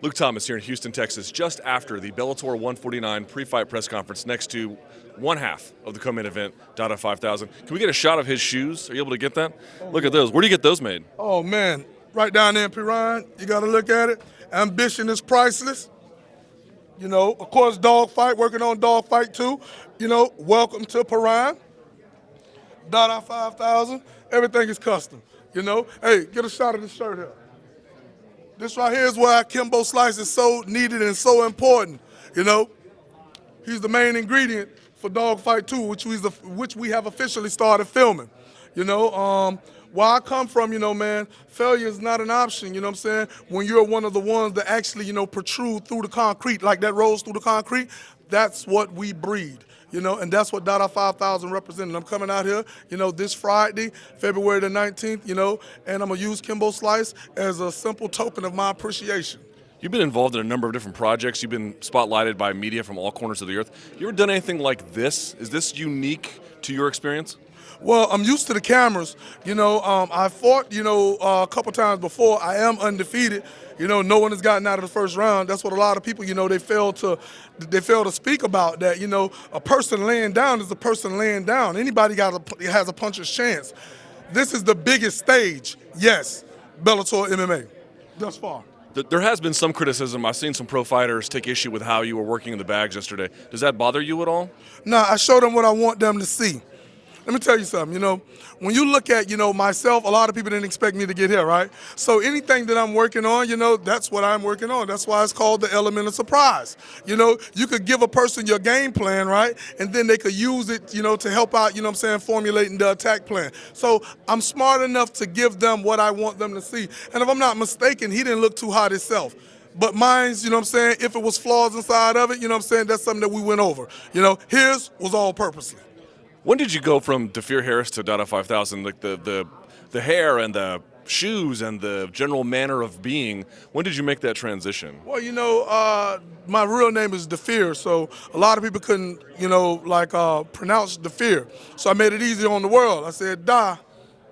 Luke Thomas here in Houston, Texas, just after the Bellator 149 pre-fight press conference next to one half of the co-main event, Dada 5000. Can we get a shot of his shoes? Are you able to get that? Look at those. Where do you get those made? Oh, man. Right down there in Piran, you got to look at it. Ambition is priceless. You know, of course, Dogfight, working on Dogfight 2. You know, welcome to Piran. Dada 5000, everything is custom. You know, hey, get a shot of this shirt here. This right here is why Kimbo Slice is so needed and so important. You know, he's the main ingredient for Dogfight 2, which we have officially started filming. You know, where I come from, you know, man, failure is not an option, you know what I'm saying? When you're one of the ones that actually, you know, protrude through the concrete, like that rolls through the concrete, that's what we breed. You know, and that's what Dada 5000 represented. I'm coming out here, you know, this Friday, February the 19th, you know, and I'm going to use Kimbo Slice as a simple token of my appreciation. You've been involved in a number of different projects. You've been spotlighted by media from all corners of the earth. You ever done anything like this? Is this unique to your experience? Well, I'm used to the cameras. You know, I fought, you know, a couple times before. I am undefeated. You know, no one has gotten out of the first round. That's what a lot of people, you know, they fail to speak about that. You know, a person laying down is a person laying down. Anybody has a puncher's chance. This is the biggest stage, yes, Bellator MMA, thus far. There has been some criticism. I've seen some pro fighters take issue with how you were working in the bags yesterday. Does that bother you at all? No, I show them what I want them to see. Let me tell you something, you know, when you look at, you know, myself, a lot of people didn't expect me to get here, right? So anything that I'm working on, you know, that's what I'm working on. That's why it's called the element of surprise. You know, you could give a person your game plan, right? And then they could use it, you know, to help out, you know what I'm saying, formulating the attack plan. So I'm smart enough to give them what I want them to see. And if I'm not mistaken, he didn't look too hot himself. But mine's, you know what I'm saying, if it was flaws inside of it, you know what I'm saying, that's something that we went over. You know, his was all purposely. When did you go from DeFear Harris to Dada 5000? Like the hair and the shoes and the general manner of being. When did you make that transition? Well, you know, my real name is DeFear, so a lot of people couldn't, you know, like pronounce DeFear. So I made it easy on the world. I said, Da.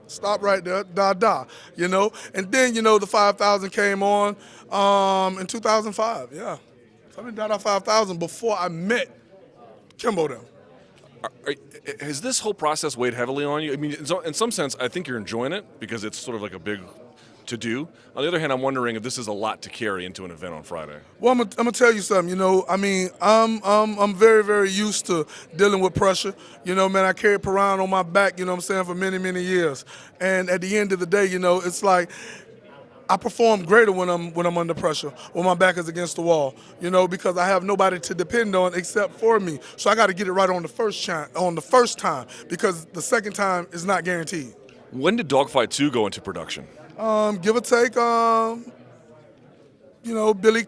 Stop right there, Da, you know. And then, you know, the 5000 came on in 2005, yeah. So I've been Dada 5000 before I met Kimbo them. Has this whole process weighed heavily on you? I mean, in some sense, I think you're enjoying it because it's sort of like a big to-do. On the other hand, I'm wondering if this is a lot to carry into an event on Friday. Well, I'm gonna tell you something. You know, I mean, I'm very, very used to dealing with pressure. You know, man, I carried Piran on my back, you know what I'm saying, for many, many years. And at the end of the day, you know, it's like I perform greater when I'm under pressure, when my back is against the wall, you know, because I have nobody to depend on except for me. So I got to get it right on the first time, because the second time is not guaranteed. When did Dogfight 2 go into production? Give or take, you know, Billy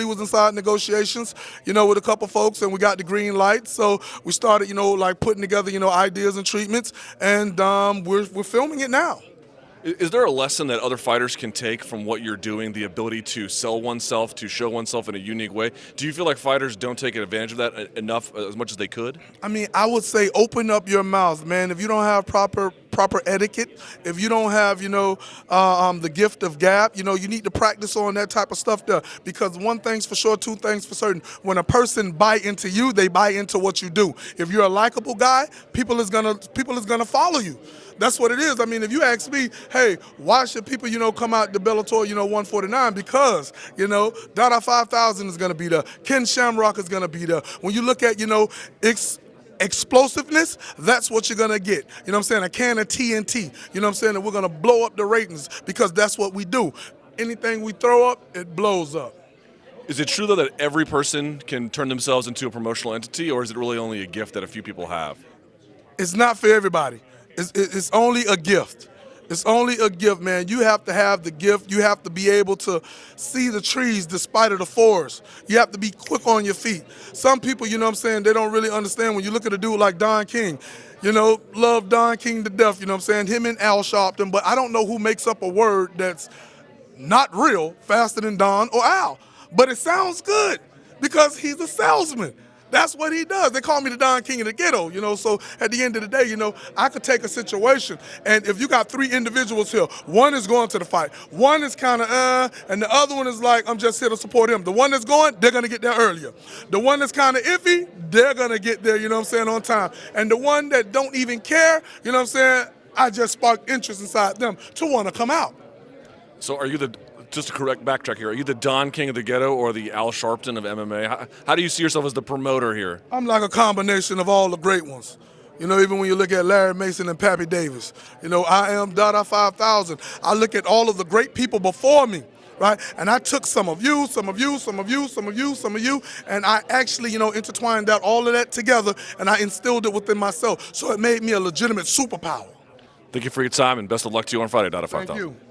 was inside negotiations, you know, with a couple folks, and we got the green light. So we started, you know, like putting together, you know, ideas and treatments, and we're filming it now. Is there a lesson that other fighters can take from what you're doing, the ability to sell oneself, to show oneself in a unique way? Do you feel like fighters don't take advantage of that enough, as much as they could? I mean, I would say open up your mouth, man. If you don't have proper etiquette, if you don't have, you know, the gift of gab, you know, you need to practice on that type of stuff there. Because one thing's for sure, two things for certain. When a person buy into you, they buy into what you do. If you're a likable guy, people is gonna follow you. That's what it is. I mean, if you ask me, hey, why should people, you know, come out to Bellator, you know, 149? Because, you know, Dada 5000 is going to be there. Ken Shamrock is going to be there. When you look at, you know, explosiveness, that's what you're going to get. You know what I'm saying? A can of TNT. You know what I'm saying? And we're going to blow up the ratings because that's what we do. Anything we throw up, it blows up. Is it true, though, that every person can turn themselves into a promotional entity, or is it really only a gift that a few people have? It's not for everybody. It's only a gift. It's only a gift, man. You have to have the gift. You have to be able to see the trees despite of the forest. You have to be quick on your feet. Some people, you know what I'm saying, they don't really understand. When you look at a dude like Don King, you know, love Don King to death, you know what I'm saying, him and Al Sharpton, but I don't know who makes up a word that's not real faster than Don or Al. But it sounds good because he's a salesman. That's what he does. They call me the Don King of the Ghetto, you know. So at the end of the day, you know, I could take a situation, and if you got 3 individuals here, one is going to the fight, one is kind of and the other one is like, I'm just here to support him. The one that's going, they're gonna get there earlier. The one that's kind of iffy, they're gonna get there, you know what I'm saying, on time. And the one that don't even care, you know what I'm saying, I just spark interest inside them to want to come out. So are you just a correct backtrack here, are you the Don King of the Ghetto or the Al Sharpton of MMA? How do you see yourself as the promoter here? I'm like a combination of all the great ones. You know, even when you look at Larry Mason and Pappy Davis, you know, I am Dada 5000. I look at all of the great people before me, right? And I took some of you, and I actually, you know, intertwined out all of that together, and I instilled it within myself. So it made me a legitimate superpower. Thank you for your time, and best of luck to you on Friday, Dada 5000. Thank you.